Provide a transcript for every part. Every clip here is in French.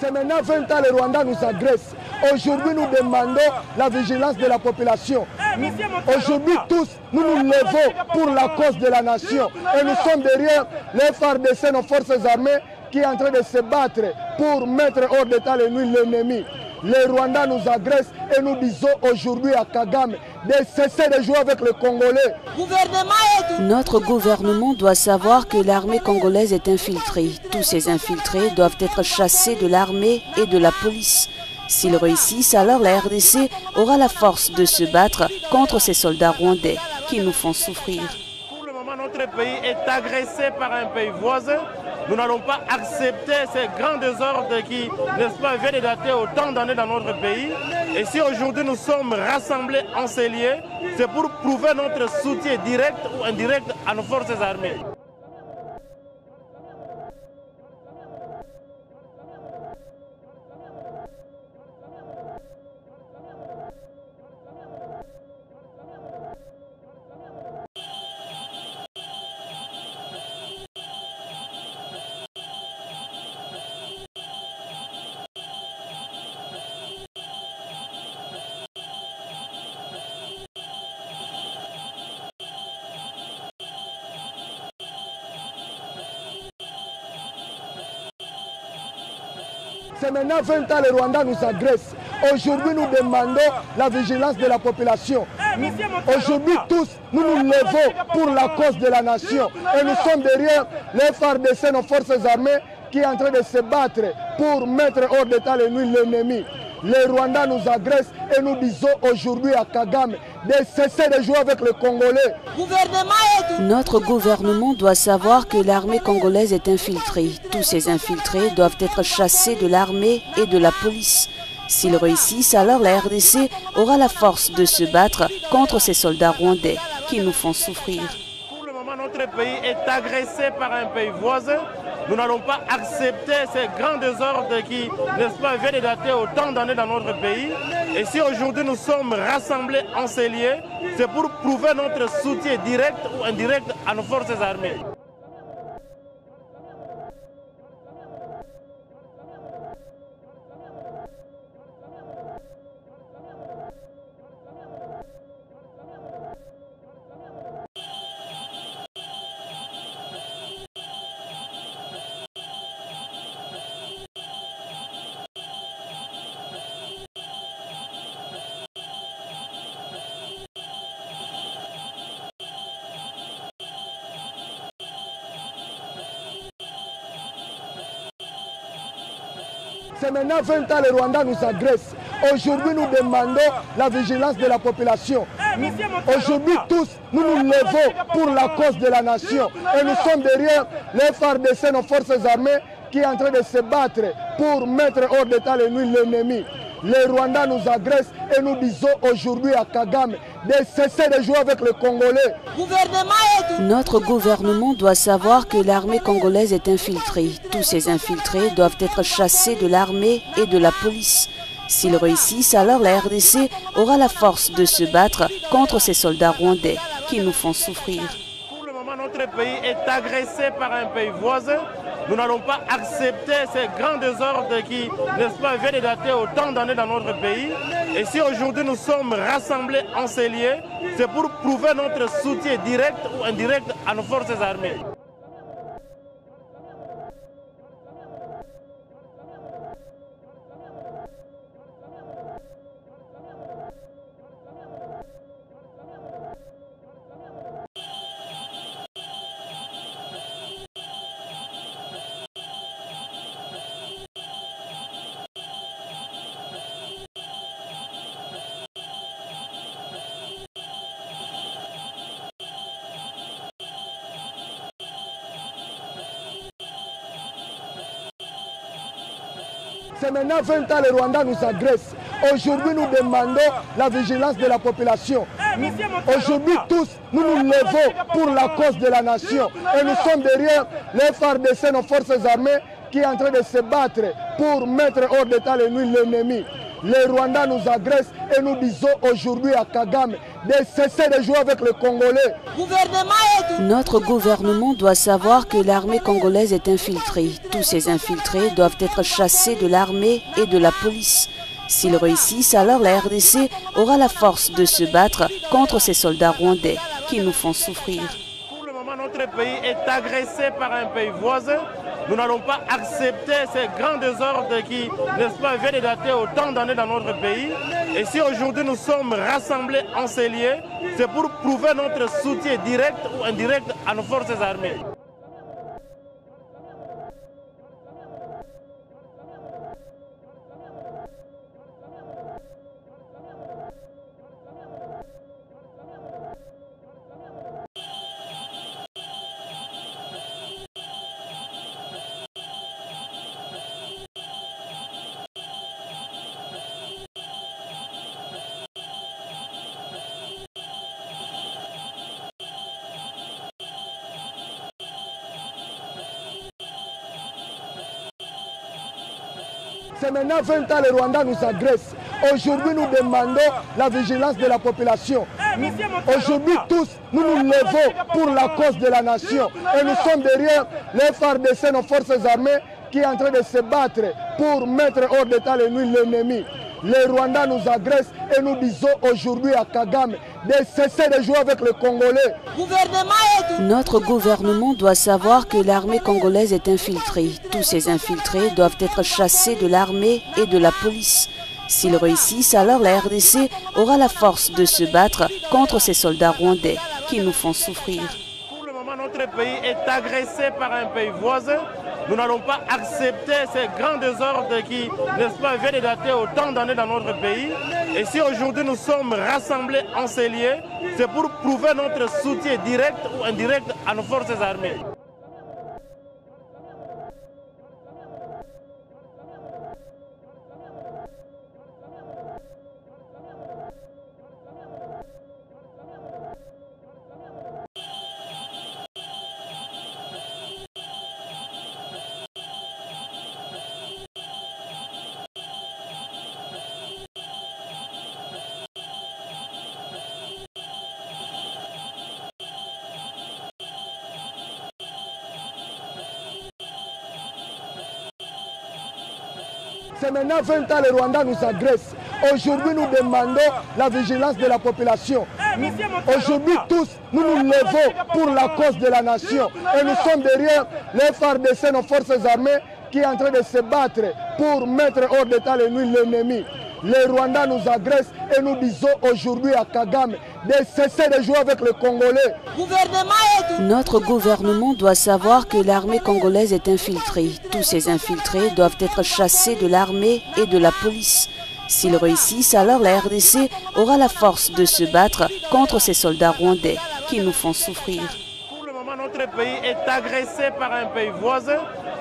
C'est maintenant 20 ans, le Rwanda nous agresse. Aujourd'hui, nous demandons la vigilance de la population. Aujourd'hui, tous, nous nous levons pour la cause de la nation. Et nous sommes derrière les FARDC, nos forces armées, qui est en train de se battre pour mettre hors d'état l'ennemi. Les Rwandais nous agressent et nous disons aujourd'hui à Kagame de cesser de jouer avec les Congolais. Notre gouvernement doit savoir que l'armée congolaise est infiltrée. Tous ces infiltrés doivent être chassés de l'armée et de la police. S'ils réussissent, alors la RDC aura la force de se battre contre ces soldats rwandais qui nous font souffrir. Pour le moment, notre pays est agressé par un pays voisin. Nous n'allons pas accepter ces grands désordres qui, n'est-ce pas, viennent de dater autant d'années dans notre pays. Et si aujourd'hui nous sommes rassemblés en ces lieux, c'est pour prouver notre soutien direct ou indirect à nos forces armées. C'est maintenant 20 ans, le Rwanda nous agresse. Aujourd'hui, nous demandons la vigilance de la population. Aujourd'hui, tous, nous nous levons pour la cause de la nation. Et nous sommes derrière les FARDC, nos forces armées, qui est en train de se battre pour mettre hors d'état l'ennemi. Les Rwandais nous agressent et nous disons aujourd'hui à Kagame de cesser de jouer avec les Congolais. Notre gouvernement doit savoir que l'armée congolaise est infiltrée. Tous ces infiltrés doivent être chassés de l'armée et de la police. S'ils réussissent, alors la RDC aura la force de se battre contre ces soldats rwandais qui nous font souffrir. Pour le moment, notre pays est agressé par un pays voisin. Nous n'allons pas accepter ces grands désordres qui, n'est-ce pas, viennent de dater autant d'années dans notre pays. Et si aujourd'hui nous sommes rassemblés en ces lieux, c'est pour prouver notre soutien direct ou indirect à nos forces armées. C'est maintenant 20 ans, le Rwanda nous agresse. Aujourd'hui, nous demandons la vigilance de la population. Aujourd'hui, tous, nous nous levons pour la cause de la nation. Et nous sommes derrière les FARDC, nos forces armées, qui est en train de se battre pour mettre hors d'état l'ennemi. Les Rwandais nous agressent et nous disons aujourd'hui à Kagame de cesser de jouer avec les Congolais. Notre gouvernement doit savoir que l'armée congolaise est infiltrée. Tous ces infiltrés doivent être chassés de l'armée et de la police. S'ils réussissent, alors la RDC aura la force de se battre contre ces soldats rwandais qui nous font souffrir. Pour le moment, notre pays est agressé par un pays voisin. Nous n'allons pas accepter ces grands désordres qui, n'est-ce pas, viennent de dater autant d'années dans notre pays. Et si aujourd'hui nous sommes rassemblés en ces lieux, c'est pour prouver notre soutien direct ou indirect à nos forces armées. C'est maintenant 20 ans, le Rwanda nous agresse. Aujourd'hui, nous demandons la vigilance de la population. Aujourd'hui, tous, nous nous levons pour la cause de la nation. Et nous sommes derrière les FARDC, nos forces armées, qui est en train de se battre pour mettre hors d'état l'ennemi. Les Rwandais nous agressent et nous disons aujourd'hui à Kagame de cesser de jouer avec les Congolais. Notre gouvernement doit savoir que l'armée congolaise est infiltrée. Tous ces infiltrés doivent être chassés de l'armée et de la police. S'ils réussissent, alors la RDC aura la force de se battre contre ces soldats rwandais qui nous font souffrir. Pour le moment, notre pays est agressé par un pays voisin. Nous n'allons pas accepter ces grands désordres qui, n'est-ce pas, viennent de dater autant d'années dans notre pays. Et si aujourd'hui nous sommes rassemblés en ces lieux, c'est pour prouver notre soutien direct ou indirect à nos forces armées. C'est maintenant 20 ans les Rwandais nous agressent. Aujourd'hui, nous demandons la vigilance de la population. Aujourd'hui, tous, nous nous levons pour la cause de la nation. Et nous sommes derrière les FARDC, nos forces armées, qui est en train de se battre pour mettre hors d'état l'ennemi. Les Rwandais nous agressent et nous disons aujourd'hui à Kagame de cesser de jouer avec les Congolais. Notre gouvernement doit savoir que l'armée congolaise est infiltrée. Tous ces infiltrés doivent être chassés de l'armée et de la police. S'ils réussissent, alors la RDC aura la force de se battre contre ces soldats rwandais qui nous font souffrir. Pour le moment, notre pays est agressé par un pays voisin. Nous n'allons pas accepter ces grands désordres qui, n'est-ce pas, viennent de dater autant d'années dans notre pays. Et si aujourd'hui nous sommes rassemblés en ces lieux, c'est pour prouver notre soutien direct ou indirect à nos forces armées. C'est maintenant 20 ans les Rwandais nous agressent. Aujourd'hui, nous demandons la vigilance de la population. Aujourd'hui, tous, nous nous levons pour la cause de la nation. Et nous sommes derrière les FARDC, nos forces armées, qui est en train de se battre pour mettre hors d'état l'ennemi. Les Rwandais nous agressent et nous disons aujourd'hui à Kagame de cesser de jouer avec les Congolais. Notre gouvernement doit savoir que l'armée congolaise est infiltrée. Tous ces infiltrés doivent être chassés de l'armée et de la police. S'ils réussissent, alors la RDC aura la force de se battre contre ces soldats rwandais qui nous font souffrir. Pour le moment, notre pays est agressé par un pays voisin.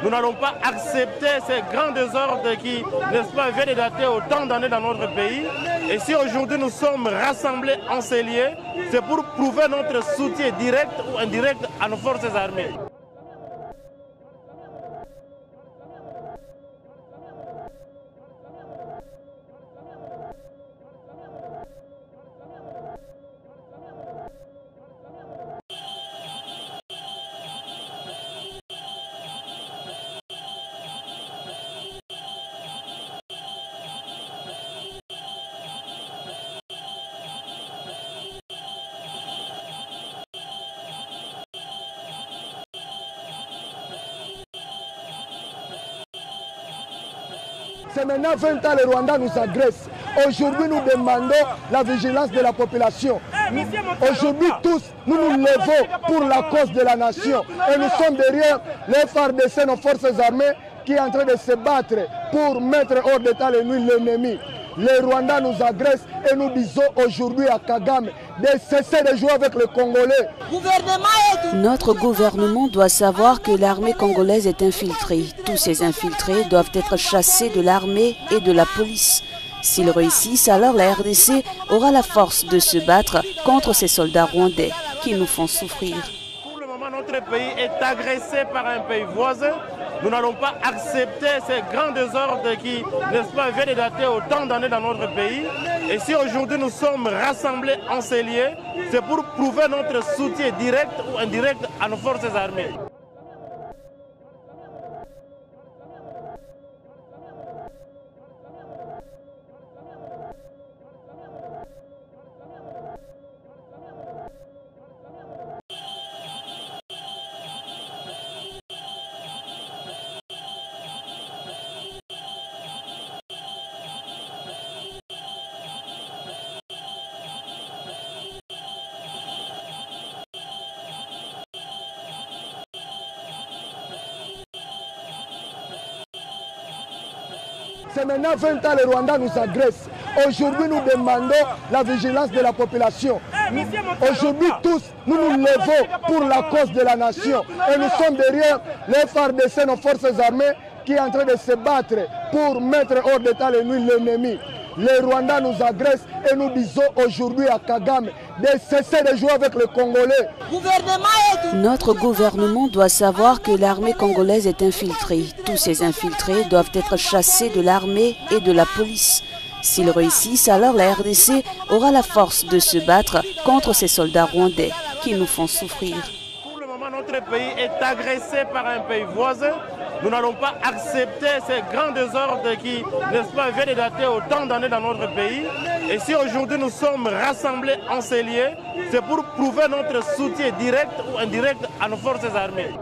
Nous n'allons pas accepter ces grands désordres qui, n'est-ce pas, viennent de dater autant d'années dans notre pays. Et si aujourd'hui nous sommes rassemblés en ces lieux, c'est pour prouver notre soutien direct ou indirect à nos forces armées. C'est maintenant 20 ans les Rwandais nous agressent. Aujourd'hui, nous demandons la vigilance de la population. Aujourd'hui, tous, nous nous levons pour la cause de la nation. Et nous sommes derrière les FARDC, nos forces armées, qui est en train de se battre pour mettre hors d'état l'ennemi. Les Rwandais nous agressent et nous disons aujourd'hui à Kagame de cesser de jouer avec les Congolais. Notre gouvernement doit savoir que l'armée congolaise est infiltrée. Tous ces infiltrés doivent être chassés de l'armée et de la police. S'ils réussissent, alors la RDC aura la force de se battre contre ces soldats rwandais qui nous font souffrir. Pour le moment, notre notre pays est agressé par un pays voisin, nous n'allons pas accepter ces grands désordres qui, n'est-ce pas, viennent de dater autant d'années dans notre pays. Et si aujourd'hui nous sommes rassemblés en ces lieux, c'est pour prouver notre soutien direct ou indirect à nos forces armées. C'est maintenant 20 ans, le Rwanda nous agresse. Aujourd'hui, nous demandons la vigilance de la population. Aujourd'hui, tous, nous nous levons pour la cause de la nation. Et nous sommes derrière les FARDC, nos forces armées, qui est en train de se battre pour mettre hors d'état l'ennemi. Le Rwanda nous agresse et nous disons aujourd'hui à Kagame de cesser de jouer avec le Congolais. Notre gouvernement doit savoir que l'armée congolaise est infiltrée. Tous ces infiltrés doivent être chassés de l'armée et de la police. S'ils réussissent, alors la RDC aura la force de se battre contre ces soldats rwandais qui nous font souffrir. Pour le moment, notre pays est agressé par un pays voisin. Nous n'allons pas accepter ces grands désordres qui, n'est-ce pas, viennent de dater autant d'années dans notre pays. Et si aujourd'hui nous sommes rassemblés en ces lieux, c'est pour prouver notre soutien direct ou indirect à nos forces armées.